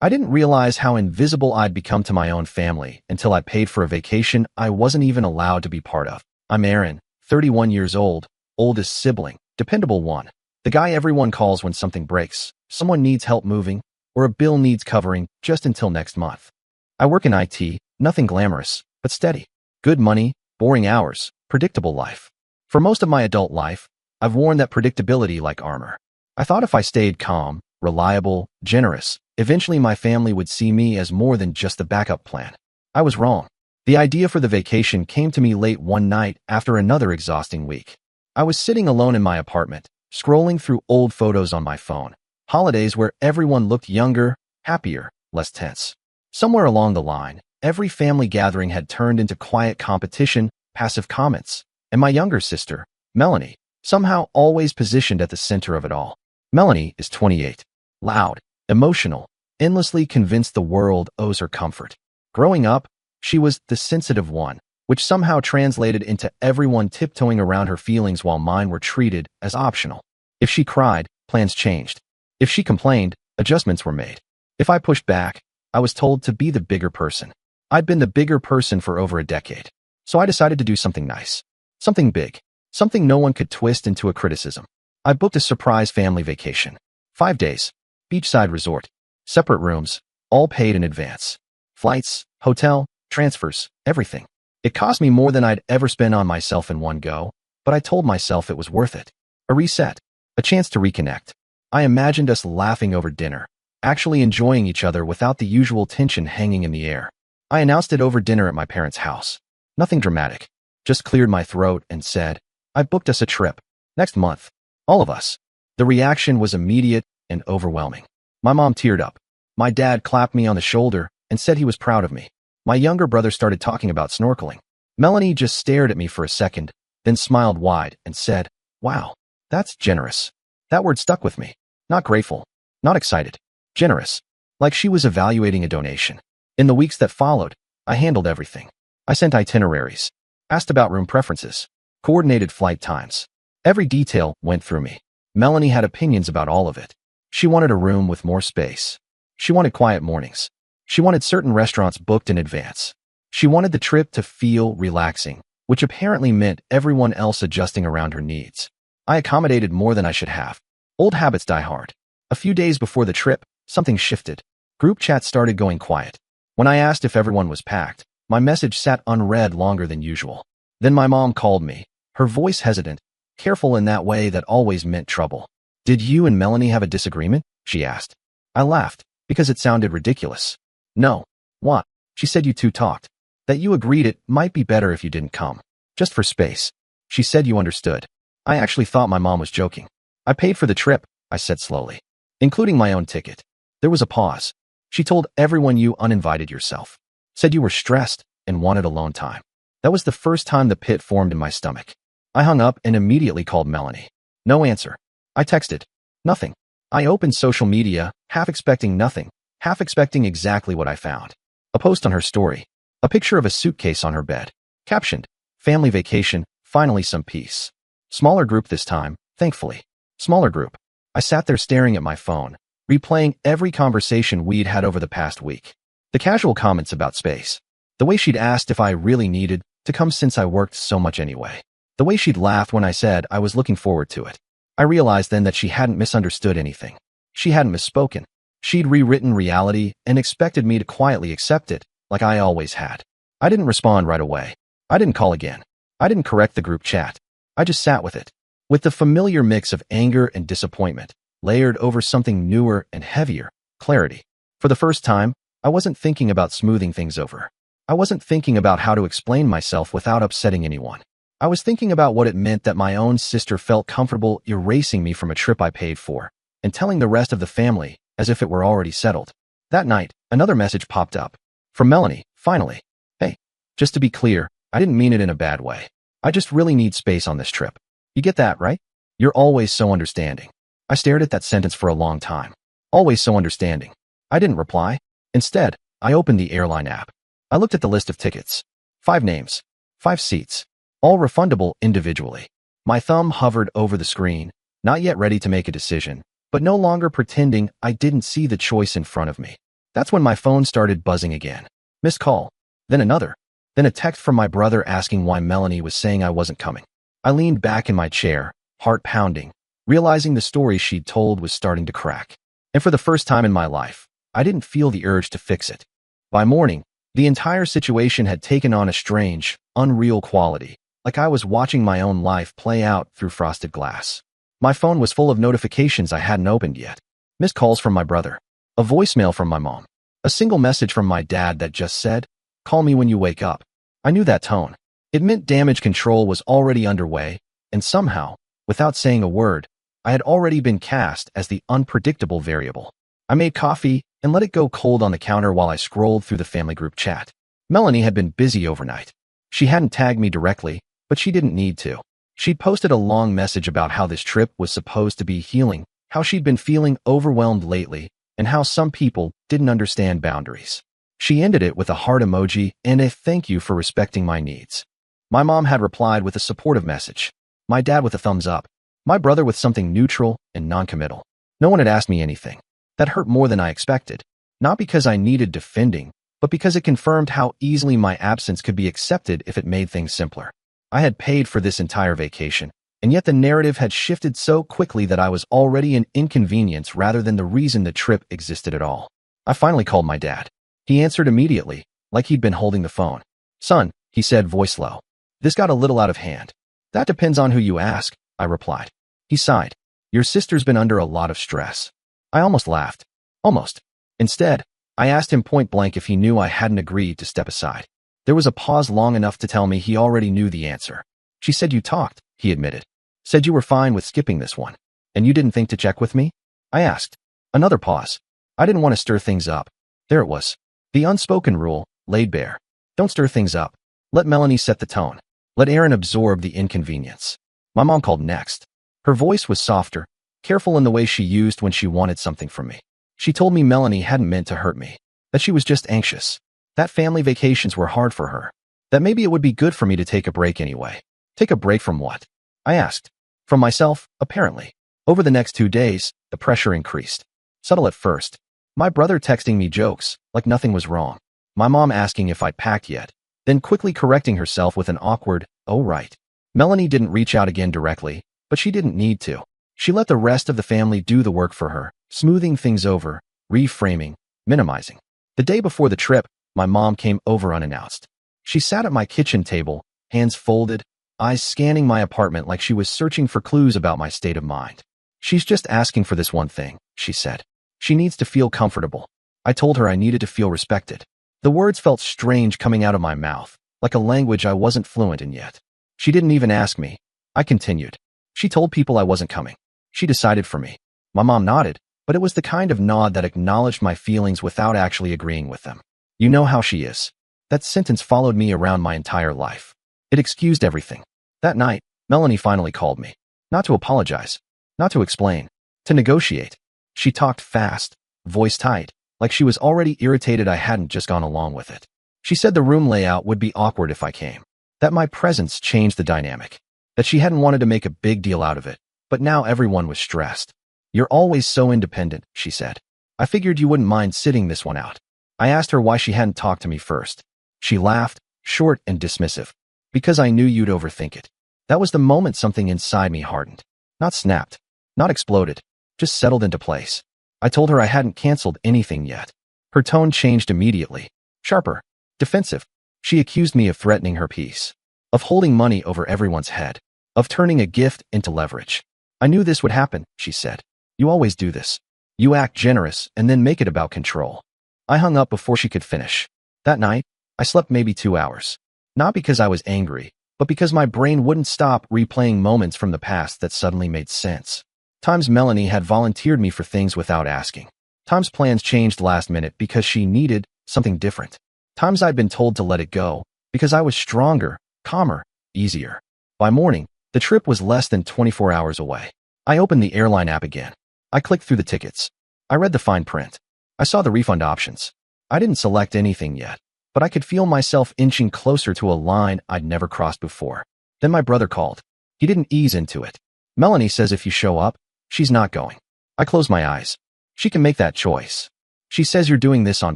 I didn't realize how invisible I'd become to my own family until I paid for a vacation I wasn't even allowed to be part of. I'm Aaron, 31 years old, oldest sibling, dependable one. The guy everyone calls when something breaks, someone needs help moving, or a bill needs covering just until next month. I work in IT, nothing glamorous, but steady. Good money, boring hours, predictable life. For most of my adult life, I've worn that predictability like armor. I thought if I stayed calm, reliable, generous, eventually my family would see me as more than just a backup plan. I was wrong. The idea for the vacation came to me late one night after another exhausting week. I was sitting alone in my apartment, scrolling through old photos on my phone. Holidays where everyone looked younger, happier, less tense. Somewhere along the line, every family gathering had turned into quiet competition, passive comments, and my younger sister, Melanie, somehow always positioned at the center of it all. Melanie is 28, loud, emotional, endlessly convinced the world owes her comfort. Growing up, she was the sensitive one, which somehow translated into everyone tiptoeing around her feelings while mine were treated as optional. If she cried, plans changed. If she complained, adjustments were made. If I pushed back, I was told to be the bigger person. I'd been the bigger person for over a decade, so I decided to do something nice. Something big. Something no one could twist into a criticism. I booked a surprise family vacation. 5 days. Beachside resort. Separate rooms. All paid in advance. Flights, hotel, transfers, everything. It cost me more than I'd ever spent on myself in one go, but I told myself it was worth it. A reset. A chance to reconnect. I imagined us laughing over dinner, actually enjoying each other without the usual tension hanging in the air. I announced it over dinner at my parents' house. Nothing dramatic. Just cleared my throat and said, I booked us a trip. Next month. All of us. The reaction was immediate and overwhelming. My mom teared up. My dad clapped me on the shoulder and said he was proud of me. My younger brother started talking about snorkeling. Melanie just stared at me for a second, then smiled wide and said, wow, that's generous. That word stuck with me. Not grateful. Not excited. Generous. Like she was evaluating a donation. In the weeks that followed, I handled everything. I sent itineraries, asked about room preferences, coordinated flight times. Every detail went through me. Melanie had opinions about all of it. She wanted a room with more space. She wanted quiet mornings. She wanted certain restaurants booked in advance. She wanted the trip to feel relaxing, which apparently meant everyone else adjusting around her needs. I accommodated more than I should have. Old habits die hard. A few days before the trip, something shifted. Group chats started going quiet. When I asked if everyone was packed, my message sat unread longer than usual. Then my mom called me, her voice hesitant, careful in that way that always meant trouble. Did you and Melanie have a disagreement? She asked. I laughed, because it sounded ridiculous. No. What? She said you two talked. That you agreed it might be better if you didn't come. Just for space. She said you understood. I actually thought my mom was joking. I paid for the trip, I said slowly, including my own ticket. There was a pause. She told everyone you uninvited yourself. Said you were stressed and wanted alone time. That was the first time the pit formed in my stomach. I hung up and immediately called Melanie. No answer. I texted. Nothing. I opened social media, half expecting nothing, half expecting exactly what I found. A post on her story. A picture of a suitcase on her bed. Captioned, family vacation, finally some peace. Smaller group this time, thankfully. Smaller group. I sat there staring at my phone, replaying every conversation we'd had over the past week. The casual comments about space. The way she'd asked if I really needed to come since I worked so much anyway. The way she'd laughed when I said I was looking forward to it. I realized then that she hadn't misunderstood anything. She hadn't misspoken. She'd rewritten reality and expected me to quietly accept it, like I always had. I didn't respond right away. I didn't call again. I didn't correct the group chat. I just sat with it. With the familiar mix of anger and disappointment, layered over something newer and heavier, clarity. For the first time, I wasn't thinking about smoothing things over. I wasn't thinking about how to explain myself without upsetting anyone. I was thinking about what it meant that my own sister felt comfortable erasing me from a trip I paid for and telling the rest of the family as if it were already settled. That night, another message popped up. From Melanie, finally. Hey, just to be clear, I didn't mean it in a bad way. I just really need space on this trip. You get that, right? You're always so understanding. I stared at that sentence for a long time. Always so understanding. I didn't reply. Instead, I opened the airline app. I looked at the list of tickets. 5 names. 5 seats. All refundable individually. My thumb hovered over the screen, not yet ready to make a decision, but no longer pretending I didn't see the choice in front of me. That's when my phone started buzzing again. Missed call. Then another. Then a text from my brother asking why Melanie was saying I wasn't coming. I leaned back in my chair, heart pounding, realizing the story she'd told was starting to crack. And for the first time in my life, I didn't feel the urge to fix it. By morning, the entire situation had taken on a strange, unreal quality, like I was watching my own life play out through frosted glass. My phone was full of notifications I hadn't opened yet. Missed calls from my brother. A voicemail from my mom. A single message from my dad that just said, "Call me when you wake up." I knew that tone. It meant damage control was already underway, and somehow, without saying a word, I had already been cast as the unpredictable variable. I made coffee and let it go cold on the counter while I scrolled through the family group chat. Melanie had been busy overnight. She hadn't tagged me directly, but she didn't need to. She'd posted a long message about how this trip was supposed to be healing, how she'd been feeling overwhelmed lately, and how some people didn't understand boundaries. She ended it with a heart emoji and a "thank you for respecting my needs." My mom had replied with a supportive message. My dad with a thumbs up. My brother with something neutral and non-committal. No one had asked me anything. That hurt more than I expected. Not because I needed defending, but because it confirmed how easily my absence could be accepted if it made things simpler. I had paid for this entire vacation, and yet the narrative had shifted so quickly that I was already an inconvenience rather than the reason the trip existed at all. I finally called my dad. He answered immediately, like he'd been holding the phone. "Son," he said, voice low. "This got a little out of hand." "That depends on who you ask," I replied. He sighed. "Your sister's been under a lot of stress." I almost laughed. Almost. Instead, I asked him point blank if he knew I hadn't agreed to step aside. There was a pause long enough to tell me he already knew the answer. "She said you talked," he admitted. "Said you were fine with skipping this one. And you didn't think to check with me?" I asked. Another pause. I didn't want to stir things up. There it was. The unspoken rule, laid bare. Don't stir things up. Let Melanie set the tone. Let Aaron absorb the inconvenience. My mom called next. Her voice was softer, careful in the way she used when she wanted something from me. She told me Melanie hadn't meant to hurt me, that she was just anxious, that family vacations were hard for her, that maybe it would be good for me to take a break anyway. Take a break from what? I asked. From myself, apparently. Over the next 2 days, the pressure increased. Subtle at first. My brother texting me jokes, like nothing was wrong. My mom asking if I'd packed yet, then quickly correcting herself with an awkward, "Oh right." Melanie didn't reach out again directly, but she didn't need to. She let the rest of the family do the work for her, smoothing things over, reframing, minimizing. The day before the trip, my mom came over unannounced. She sat at my kitchen table, hands folded, eyes scanning my apartment like she was searching for clues about my state of mind. "She's just asking for this one thing," she said. "She needs to feel comfortable." I told her I needed to feel respected. The words felt strange coming out of my mouth, like a language I wasn't fluent in yet. She didn't even ask me. I continued. "She told people I wasn't coming. She decided for me." My mom nodded, but it was the kind of nod that acknowledged my feelings without actually agreeing with them. "You know how she is." That sentence followed me around my entire life. It excused everything. That night, Melanie finally called me. Not to apologize. Not to explain. To negotiate. She talked fast, voice tight, like she was already irritated I hadn't just gone along with it. She said the room layout would be awkward if I came. That my presence changed the dynamic. That she hadn't wanted to make a big deal out of it, but now everyone was stressed. "You're always so independent," she said. "I figured you wouldn't mind sitting this one out." I asked her why she hadn't talked to me first. She laughed, short and dismissive. "Because I knew you'd overthink it." That was the moment something inside me hardened. Not snapped. Not exploded. Just settled into place. I told her I hadn't canceled anything yet. Her tone changed immediately. Sharper. Defensive. She accused me of threatening her peace. Of holding money over everyone's head. Of turning a gift into leverage. "I knew this would happen," she said. "You always do this. You act generous and then make it about control." I hung up before she could finish. That night, I slept maybe 2 hours. Not because I was angry, but because my brain wouldn't stop replaying moments from the past that suddenly made sense. Times Melanie had volunteered me for things without asking. Times plans changed last minute because she needed something different. Times I'd been told to let it go because I was stronger, calmer, easier. By morning, the trip was less than 24 hours away. I opened the airline app again. I clicked through the tickets. I read the fine print. I saw the refund options. I didn't select anything yet, but I could feel myself inching closer to a line I'd never crossed before. Then my brother called. He didn't ease into it. "Melanie says if you show up, she's not going." I closed my eyes. She can make that choice. She says you're doing this on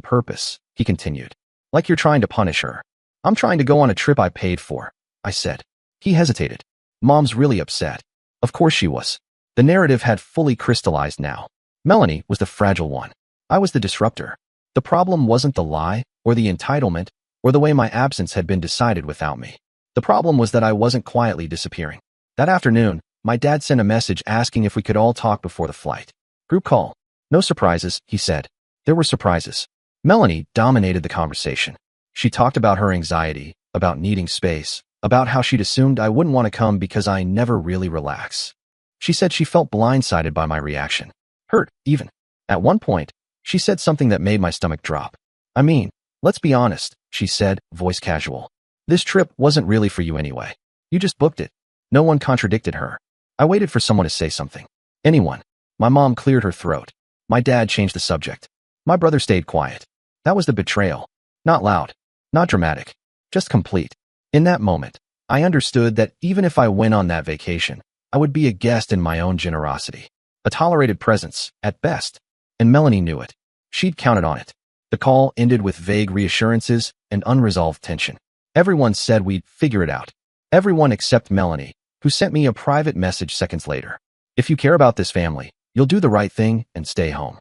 purpose, he continued. Like you're trying to punish her. I'm trying to go on a trip I paid for, I said. He hesitated. Mom's really upset. Of course she was. The narrative had fully crystallized now. Melanie was the fragile one. I was the disruptor. The problem wasn't the lie, or the entitlement, or the way my absence had been decided without me. The problem was that I wasn't quietly disappearing. That afternoon, my dad sent a message asking if we could all talk before the flight. Group call. No surprises, he said. There were surprises. Melanie dominated the conversation. She talked about her anxiety, about needing space, about how she'd assumed I wouldn't want to come because I never really relax. She said she felt blindsided by my reaction. Hurt, even. At one point, she said something that made my stomach drop. I mean, let's be honest, she said, voice casual. This trip wasn't really for you anyway. You just booked it. No one contradicted her. I waited for someone to say something. Anyone. My mom cleared her throat. My dad changed the subject. My brother stayed quiet. That was the betrayal. Not loud. Not dramatic. Just complete. In that moment, I understood that even if I went on that vacation, I would be a guest in my own generosity. A tolerated presence, at best. And Melanie knew it. She'd counted on it. The call ended with vague reassurances and unresolved tension. Everyone said we'd figure it out. Everyone except Melanie, who sent me a private message seconds later. If you care about this family, you'll do the right thing and stay home.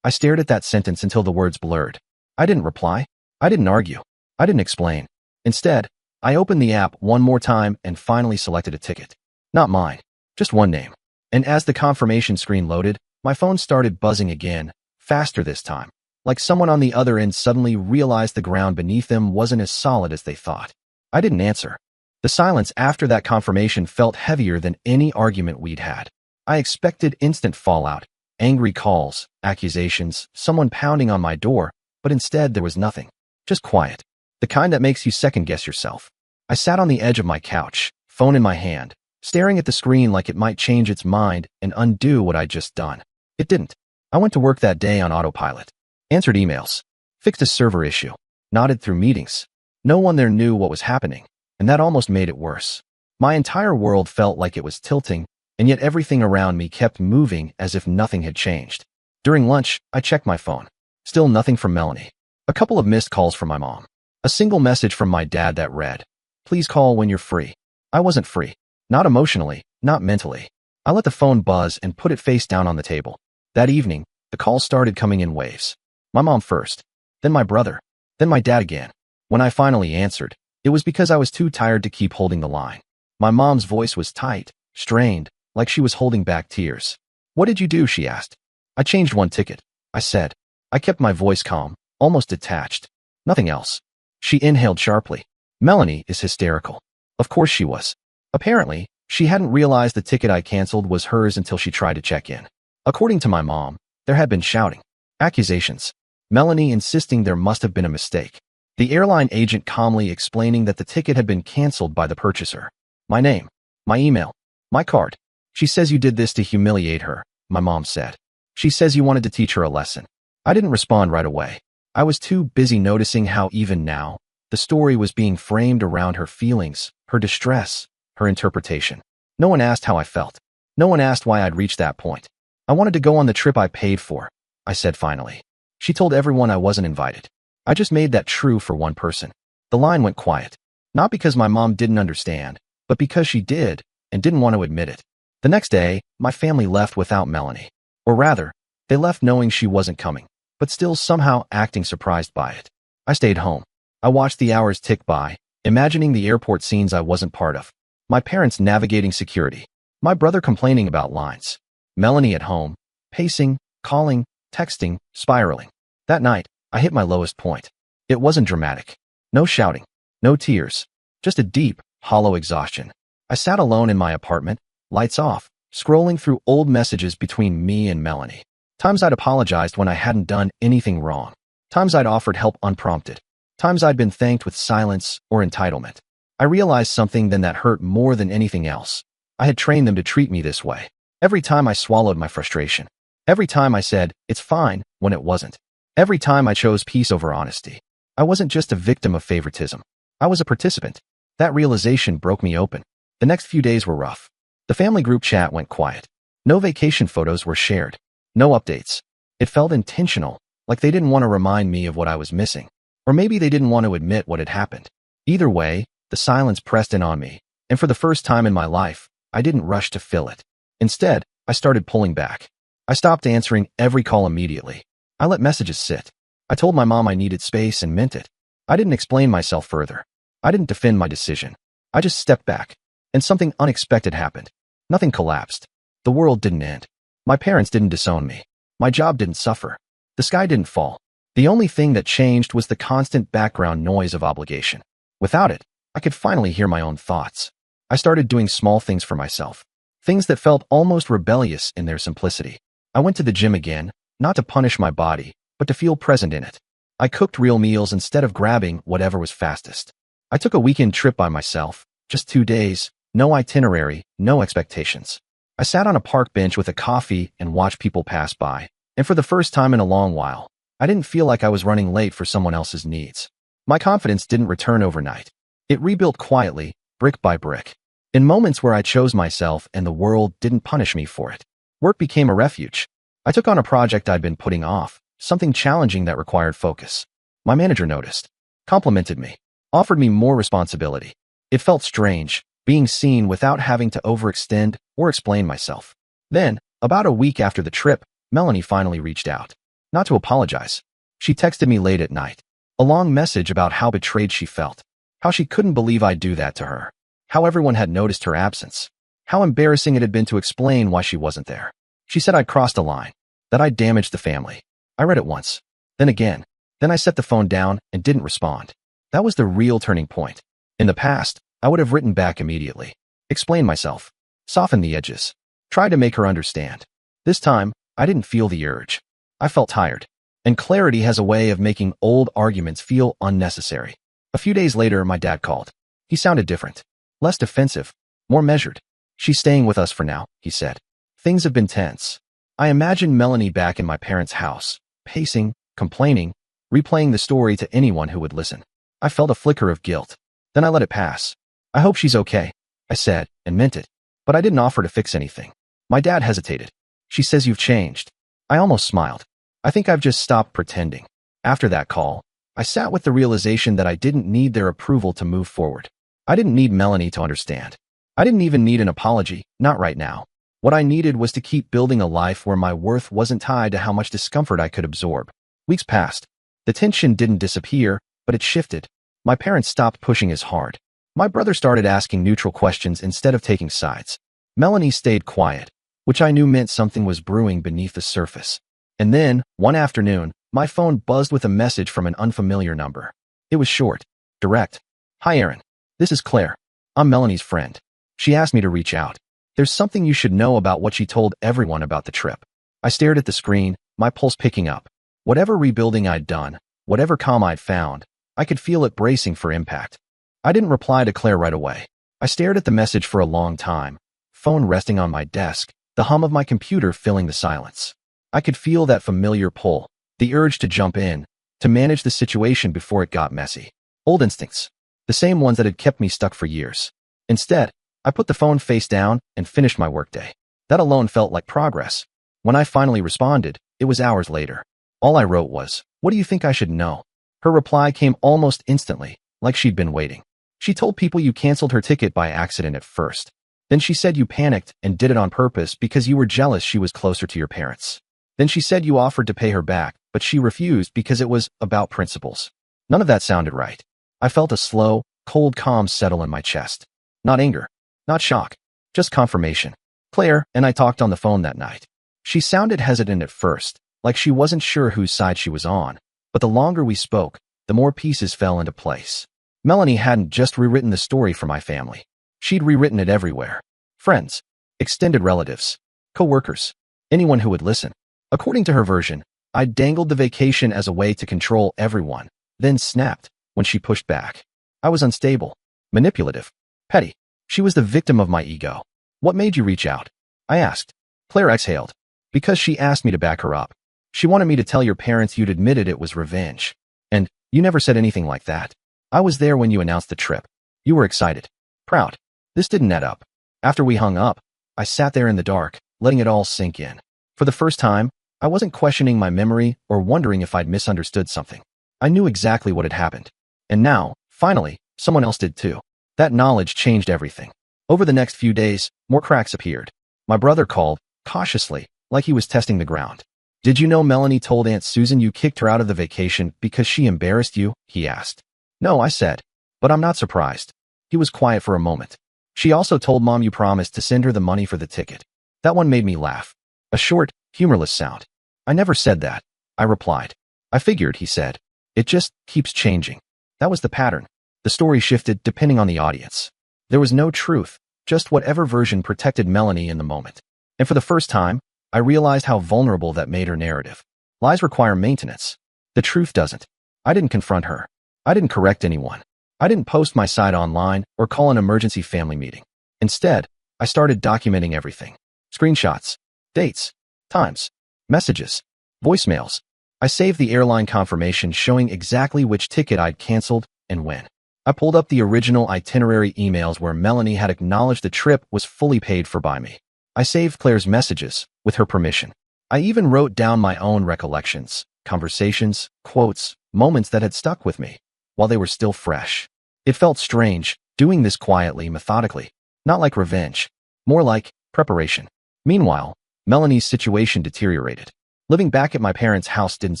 I stared at that sentence until the words blurred. I didn't reply. I didn't argue. I didn't explain. Instead, I opened the app one more time and finally selected a ticket. Not mine. Just one name. And as the confirmation screen loaded, my phone started buzzing again, faster this time. Like someone on the other end suddenly realized the ground beneath them wasn't as solid as they thought. I didn't answer. The silence after that confirmation felt heavier than any argument we'd had. I expected instant fallout, angry calls, accusations, someone pounding on my door, but instead there was nothing. Just quiet. The kind that makes you second-guess yourself. I sat on the edge of my couch, phone in my hand, staring at the screen like it might change its mind and undo what I'd just done. It didn't. I went to work that day on autopilot. Answered emails. Fixed a server issue. Nodded through meetings. No one there knew what was happening, and that almost made it worse. My entire world felt like it was tilting, and yet everything around me kept moving as if nothing had changed. During lunch, I checked my phone. Still nothing from Melanie. A couple of missed calls from my mom. A single message from my dad that read, "Please call when you're free." I wasn't free. Not emotionally, not mentally. I let the phone buzz and put it face down on the table. That evening, the calls started coming in waves. My mom first, then my brother, then my dad again. When I finally answered, it was because I was too tired to keep holding the line. My mom's voice was tight, strained, like she was holding back tears. "What did you do?" she asked. "I changed one ticket," I said. I kept my voice calm, almost detached. Nothing else. She inhaled sharply. Melanie is hysterical. Of course she was. Apparently, she hadn't realized the ticket I canceled was hers until she tried to check in. According to my mom, there had been shouting, accusations, Melanie insisting there must have been a mistake. The airline agent calmly explaining that the ticket had been canceled by the purchaser. My name, my email, my card. "She says you did this to humiliate her," my mom said. "She says you wanted to teach her a lesson." I didn't respond right away. I was too busy noticing how even now, the story was being framed around her feelings, her distress, her interpretation. No one asked how I felt. No one asked why I'd reached that point. "I wanted to go on the trip I paid for," I said finally. She told everyone I wasn't invited. I just made that true for one person. The line went quiet. Not because my mom didn't understand, but because she did, and didn't want to admit it. The next day, my family left without Melanie. Or rather, they left knowing she wasn't coming, but still somehow acting surprised by it. I stayed home. I watched the hours tick by, imagining the airport scenes I wasn't part of. My parents navigating security. My brother complaining about lines. Melanie at home, pacing, calling, texting, spiraling. That night, I hit my lowest point. It wasn't dramatic. No shouting. No tears. Just a deep, hollow exhaustion. I sat alone in my apartment, lights off, scrolling through old messages between me and Melanie. Times I'd apologized when I hadn't done anything wrong. Times I'd offered help unprompted. Times I'd been thanked with silence or entitlement. I realized something then that hurt more than anything else. I had trained them to treat me this way. Every time I swallowed my frustration. Every time I said, "It's fine," when it wasn't. Every time I chose peace over honesty. I wasn't just a victim of favoritism. I was a participant. That realization broke me open. The next few days were rough. The family group chat went quiet. No vacation photos were shared. No updates. It felt intentional, like they didn't want to remind me of what I was missing. Or maybe they didn't want to admit what had happened. Either way, the silence pressed in on me, and for the first time in my life, I didn't rush to fill it. Instead, I started pulling back. I stopped answering every call immediately. I let messages sit. I told my mom I needed space and meant it. I didn't explain myself further. I didn't defend my decision. I just stepped back. And something unexpected happened. Nothing collapsed. The world didn't end. My parents didn't disown me. My job didn't suffer. The sky didn't fall. The only thing that changed was the constant background noise of obligation. Without it, I could finally hear my own thoughts. I started doing small things for myself. Things that felt almost rebellious in their simplicity. I went to the gym again, not to punish my body, but to feel present in it. I cooked real meals instead of grabbing whatever was fastest. I took a weekend trip by myself, just 2 days, no itinerary, no expectations. I sat on a park bench with a coffee and watched people pass by, and for the first time in a long while, I didn't feel like I was running late for someone else's needs. My confidence didn't return overnight. It rebuilt quietly, brick by brick. In moments where I chose myself and the world didn't punish me for it. Work became a refuge. I took on a project I'd been putting off, something challenging that required focus. My manager noticed, complimented me, offered me more responsibility. It felt strange, being seen without having to overextend or explain myself. Then, about a week after the trip, Melanie finally reached out. Not to apologize. She texted me late at night. A long message about how betrayed she felt. How she couldn't believe I'd do that to her. How everyone had noticed her absence. How embarrassing it had been to explain why she wasn't there. She said I'd crossed a line. That I'd damaged the family. I read it once. Then again. Then I set the phone down and didn't respond. That was the real turning point. In the past, I would have written back immediately. Explained myself. Softened the edges. Tried to make her understand. This time, I didn't feel the urge. I felt tired. And clarity has a way of making old arguments feel unnecessary. A few days later, my dad called. He sounded different. Less defensive. More measured. She's staying with us for now, he said. Things have been tense. I imagined Melanie back in my parents' house, pacing, complaining, replaying the story to anyone who would listen. I felt a flicker of guilt. Then I let it pass. I hope she's okay, I said, and meant it. But I didn't offer to fix anything. My dad hesitated. She says you've changed. I almost smiled. I think I've just stopped pretending. After that call, I sat with the realization that I didn't need their approval to move forward. I didn't need Melanie to understand. I didn't even need an apology, not right now. What I needed was to keep building a life where my worth wasn't tied to how much discomfort I could absorb. Weeks passed. The tension didn't disappear, but it shifted. My parents stopped pushing as hard. My brother started asking neutral questions instead of taking sides. Melanie stayed quiet, which I knew meant something was brewing beneath the surface. And then, one afternoon, my phone buzzed with a message from an unfamiliar number. It was short, direct. Hi, Aaron. This is Claire. I'm Melanie's friend. She asked me to reach out. There's something you should know about what she told everyone about the trip. I stared at the screen, my pulse picking up. Whatever rebuilding I'd done, whatever calm I'd found, I could feel it bracing for impact. I didn't reply to Claire right away. I stared at the message for a long time, phone resting on my desk, the hum of my computer filling the silence. I could feel that familiar pull, the urge to jump in, to manage the situation before it got messy. Old instincts, the same ones that had kept me stuck for years. Instead, I put the phone face down and finished my workday. That alone felt like progress. When I finally responded, it was hours later. All I wrote was, "What do you think I should know?" Her reply came almost instantly, like she'd been waiting. She told people you canceled her ticket by accident at first. Then she said you panicked and did it on purpose because you were jealous she was closer to your parents. Then she said you offered to pay her back, but she refused because it was about principles. None of that sounded right. I felt a slow, cold calm settle in my chest. Not anger. Not shock. Just confirmation. Claire and I talked on the phone that night. She sounded hesitant at first, like she wasn't sure whose side she was on, but the longer we spoke, the more pieces fell into place. Melanie hadn't just rewritten the story for my family. She'd rewritten it everywhere. Friends, extended relatives, co-workers, anyone who would listen. According to her version, I dangled the vacation as a way to control everyone, then snapped when she pushed back. I was unstable, manipulative, petty. She was the victim of my ego. What made you reach out? I asked. Claire exhaled. Because she asked me to back her up. She wanted me to tell your parents you'd admitted it was revenge. And you never said anything like that. I was there when you announced the trip. You were excited. Proud. This didn't add up. After we hung up, I sat there in the dark, letting it all sink in. For the first time, I wasn't questioning my memory or wondering if I'd misunderstood something. I knew exactly what had happened. And now, finally, someone else did too. That knowledge changed everything. Over the next few days, more cracks appeared. My brother called, cautiously, like he was testing the ground. "Did you know Melanie told Aunt Susan you kicked her out of the vacation because she embarrassed you?" he asked. "No," I said. "But I'm not surprised." He was quiet for a moment. "She also told Mom you promised to send her the money for the ticket." That one made me laugh. A short, humorless sound. "I never said that," I replied. "I figured," he said. "It just keeps changing." That was the pattern. The story shifted depending on the audience. There was no truth, just whatever version protected Melanie in the moment. And for the first time, I realized how vulnerable that made her narrative. Lies require maintenance. The truth doesn't. I didn't confront her. I didn't correct anyone. I didn't post my side online or call an emergency family meeting. Instead, I started documenting everything. Screenshots, dates, times, messages, voicemails. I saved the airline confirmation showing exactly which ticket I'd canceled and when. I pulled up the original itinerary emails where Melanie had acknowledged the trip was fully paid for by me. I saved Claire's messages, with her permission. I even wrote down my own recollections, conversations, quotes, moments that had stuck with me, while they were still fresh. It felt strange, doing this quietly, methodically, not like revenge, more like preparation. Meanwhile, Melanie's situation deteriorated. Living back at my parents' house didn't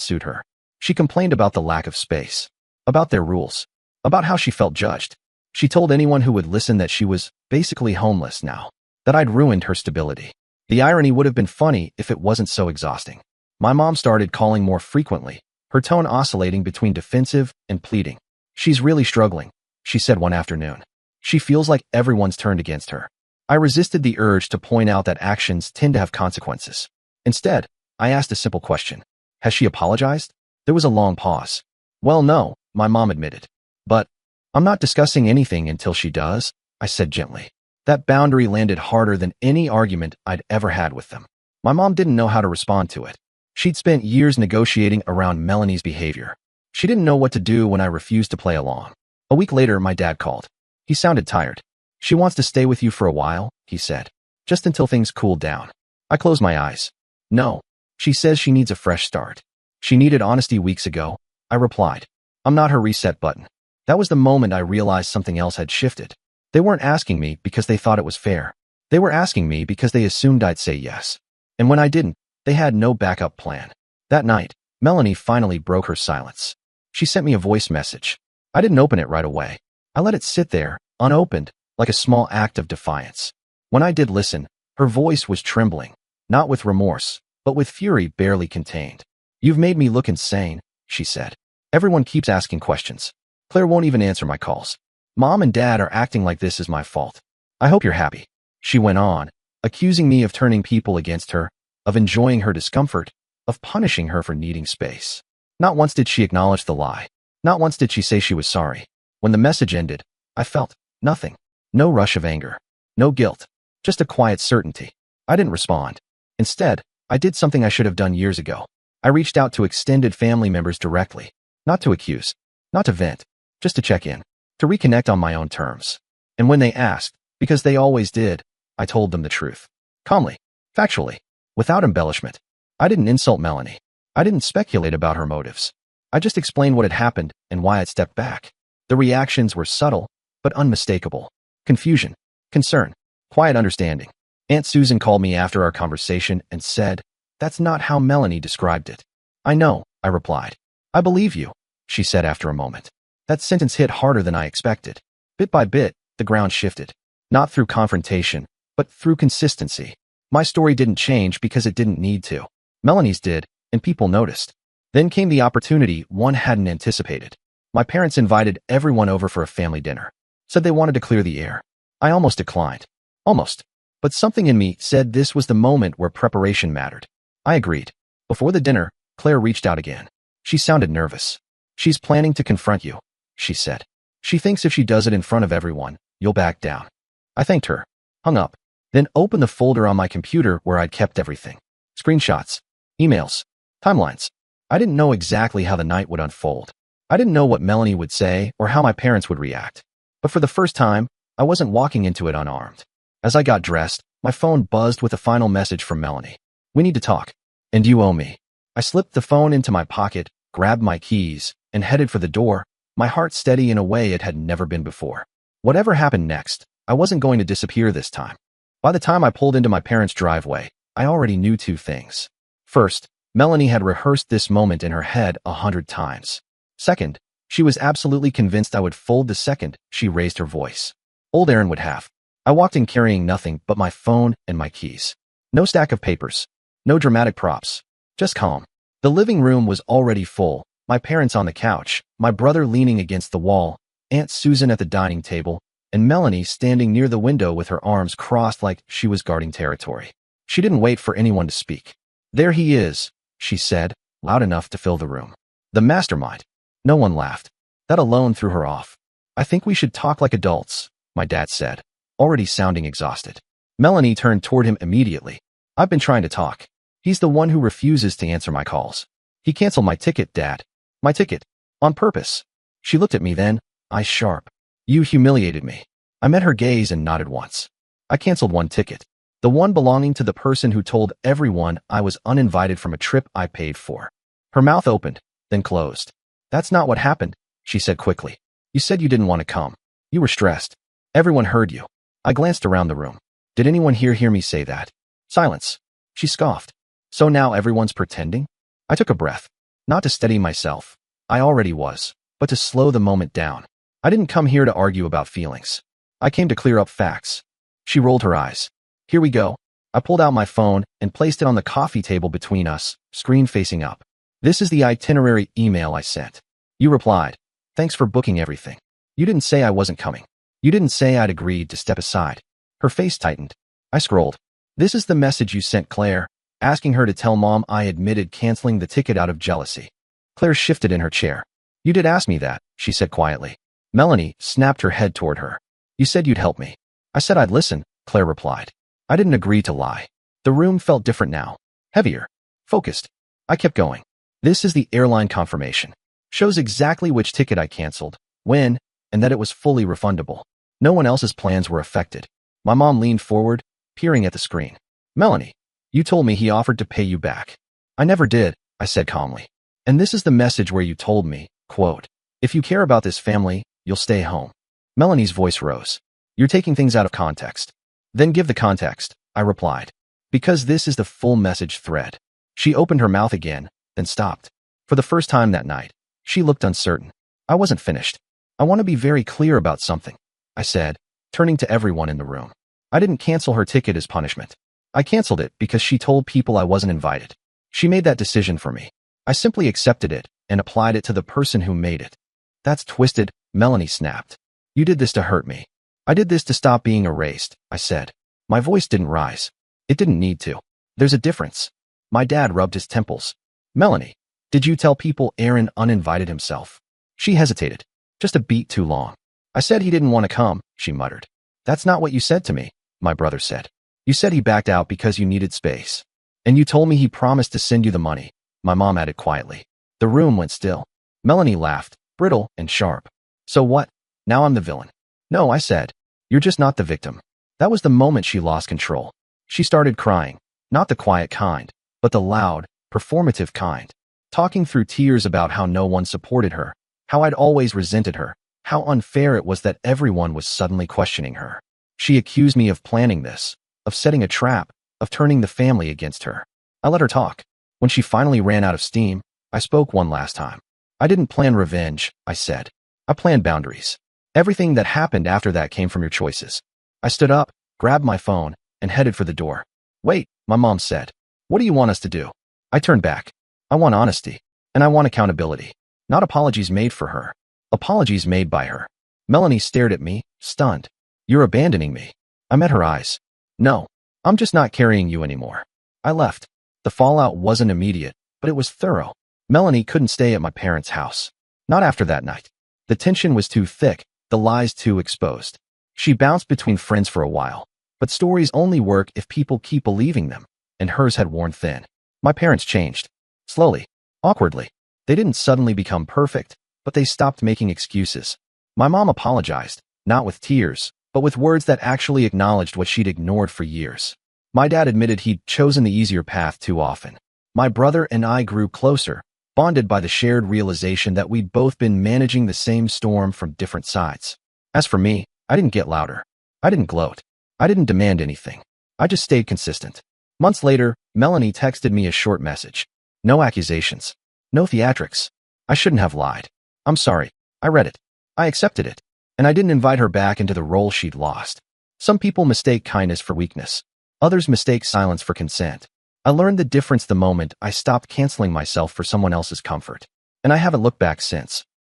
suit her. She complained about the lack of space, about their rules, about how she felt judged. She told anyone who would listen that she was basically homeless now, that I'd ruined her stability. The irony would have been funny if it wasn't so exhausting. My mom started calling more frequently, her tone oscillating between defensive and pleading. "She's really struggling," she said one afternoon. "She feels like everyone's turned against her." I resisted the urge to point out that actions tend to have consequences. Instead, I asked a simple question. "Has she apologized?" There was a long pause. "Well, no," my mom admitted. "But I'm not discussing anything until she does," I said gently. That boundary landed harder than any argument I'd ever had with them. My mom didn't know how to respond to it. She'd spent years negotiating around Melanie's behavior. She didn't know what to do when I refused to play along. A week later, my dad called. He sounded tired. "She wants to stay with you for a while," he said. "Just until things cool down." I closed my eyes. "No. She says she needs a fresh start." "She needed honesty weeks ago," I replied. "I'm not her reset button." That was the moment I realized something else had shifted. They weren't asking me because they thought it was fair. They were asking me because they assumed I'd say yes. And when I didn't, they had no backup plan. That night, Melanie finally broke her silence. She sent me a voice message. I didn't open it right away. I let it sit there, unopened, like a small act of defiance. When I did listen, her voice was trembling, not with remorse, but with fury barely contained. "You've made me look insane," she said. "Everyone keeps asking questions. Claire won't even answer my calls. Mom and Dad are acting like this is my fault. I hope you're happy," she went on, accusing me of turning people against her, of enjoying her discomfort, of punishing her for needing space. Not once did she acknowledge the lie. Not once did she say she was sorry. When the message ended, I felt nothing. No rush of anger. No guilt. Just a quiet certainty. I didn't respond. Instead, I did something I should have done years ago. I reached out to extended family members directly. Not to accuse. Not to vent. Just to check in. To reconnect on my own terms. And when they asked, because they always did, I told them the truth. Calmly. Factually. Without embellishment. I didn't insult Melanie. I didn't speculate about her motives. I just explained what had happened and why I'd stepped back. The reactions were subtle, but unmistakable. Confusion. Concern. Quiet understanding. Aunt Susan called me after our conversation and said, "That's not how Melanie described it." "I know," I replied. "I believe you," she said after a moment. That sentence hit harder than I expected. Bit by bit, the ground shifted. Not through confrontation, but through consistency. My story didn't change because it didn't need to. Melanie's did, and people noticed. Then came the opportunity one hadn't anticipated. My parents invited everyone over for a family dinner. Said they wanted to clear the air. I almost declined. Almost. But something in me said this was the moment where preparation mattered. I agreed. Before the dinner, Claire reached out again. She sounded nervous. "She's planning to confront you," she said. "She thinks if she does it in front of everyone, you'll back down." I thanked her, hung up, then opened the folder on my computer where I'd kept everything. Screenshots, emails, timelines. I didn't know exactly how the night would unfold. I didn't know what Melanie would say or how my parents would react. But for the first time, I wasn't walking into it unarmed. As I got dressed, my phone buzzed with a final message from Melanie. "We need to talk." And you owe me. I slipped the phone into my pocket, grabbed my keys, and headed for the door, my heart steady in a way it had never been before. Whatever happened next, I wasn't going to disappear this time. By the time I pulled into my parents' driveway, I already knew two things. First, Melanie had rehearsed this moment in her head 100 times. Second, she was absolutely convinced I would fold the second she raised her voice. Old Aaron would have. I walked in carrying nothing but my phone and my keys. No stack of papers. No dramatic props. Just calm. The living room was already full, my parents on the couch, my brother leaning against the wall, Aunt Susan at the dining table, and Melanie standing near the window with her arms crossed like she was guarding territory. She didn't wait for anyone to speak. "There he is," she said, loud enough to fill the room. "The mastermind." No one laughed. That alone threw her off. "I think we should talk like adults," my dad said, already sounding exhausted. Melanie turned toward him immediately. "I've been trying to talk. He's the one who refuses to answer my calls. He canceled my ticket, Dad. My ticket. On purpose." She looked at me then, eyes sharp. "You humiliated me." I met her gaze and nodded once. "I canceled one ticket. The one belonging to the person who told everyone I was uninvited from a trip I paid for." Her mouth opened, then closed. "That's not what happened," she said quickly. "You said you didn't want to come. You were stressed. Everyone heard you." I glanced around the room. Did anyone hear me say that? Silence. She scoffed. "So now everyone's pretending?" I took a breath. Not to steady myself. I already was. But to slow the moment down. I didn't come here to argue about feelings. I came to clear up facts. She rolled her eyes. "Here we go." I pulled out my phone and placed it on the coffee table between us, screen facing up. "This is the itinerary email I sent. You replied, 'Thanks for booking everything.' You didn't say I wasn't coming. You didn't say I'd agreed to step aside." Her face tightened. I scrolled. "This is the message you sent Claire, asking her to tell Mom I admitted canceling the ticket out of jealousy." Claire shifted in her chair. "You did ask me that," she said quietly. Melanie snapped her head toward her. "You said you'd help me." "I said I'd listen," Claire replied. I didn't agree to lie. The room felt different now. Heavier. Focused. I kept going. "This is the airline confirmation. Shows exactly which ticket I canceled, when, and that it was fully refundable. No one else's plans were affected." My mom leaned forward, peering at the screen. "Melanie, you told me he offered to pay you back." "I never did," I said calmly. "And this is the message where you told me, quote, 'If you care about this family, you'll stay home.'" Melanie's voice rose. "You're taking things out of context." "Then give the context," I replied. "Because this is the full message thread." She opened her mouth again, then stopped. For the first time that night, she looked uncertain. I wasn't finished. "I want to be very clear about something," I said, turning to everyone in the room. "I didn't cancel her ticket as punishment. I canceled it because she told people I wasn't invited. She made that decision for me. I simply accepted it and applied it to the person who made it." "That's twisted," Melanie snapped. "You did this to hurt me." "I did this to stop being erased," I said. My voice didn't rise. It didn't need to. "There's a difference." My dad rubbed his temples. "Melanie, did you tell people Aaron uninvited himself?" She hesitated. Just a beat too long. "I said he didn't want to come," she muttered. "That's not what you said to me," my brother said. "You said he backed out because you needed space. And you told me he promised to send you the money," my mom added quietly. The room went still. Melanie laughed, brittle and sharp. "So what? Now I'm the villain." "No," I said. "You're just not the victim." That was the moment she lost control. She started crying, not the quiet kind, but the loud, performative kind. Talking through tears about how no one supported her, how I'd always resented her, how unfair it was that everyone was suddenly questioning her. She accused me of planning this, of setting a trap, of turning the family against her. I let her talk. When she finally ran out of steam, I spoke one last time. "I didn't plan revenge," I said. "I planned boundaries. Everything that happened after that came from your choices." I stood up, grabbed my phone, and headed for the door. "Wait," my mom said. "What do you want us to do?" I turned back. "I want honesty. And I want accountability. Not apologies made for her. Apologies made by her." Melanie stared at me, stunned. "You're abandoning me." I met her eyes. "No, I'm just not carrying you anymore." I left. The fallout wasn't immediate, but it was thorough. Melanie couldn't stay at my parents' house. Not after that night. The tension was too thick, the lies too exposed. She bounced between friends for a while. But stories only work if people keep believing them, and hers had worn thin. My parents changed. Slowly. Awkwardly. They didn't suddenly become perfect, but they stopped making excuses. My mom apologized, not with tears, but with words that actually acknowledged what she'd ignored for years. My dad admitted he'd chosen the easier path too often. My brother and I grew closer, bonded by the shared realization that we'd both been managing the same storm from different sides. As for me, I didn't get louder. I didn't gloat. I didn't demand anything. I just stayed consistent. Months later, Melanie texted me a short message. No accusations. No theatrics. I shouldn't have lied. I'm sorry. I read it. I accepted it. And I didn't invite her back into the role she'd lost. Some people mistake kindness for weakness. Others mistake silence for consent. I learned the difference the moment I stopped canceling myself for someone else's comfort. And I haven't looked back since.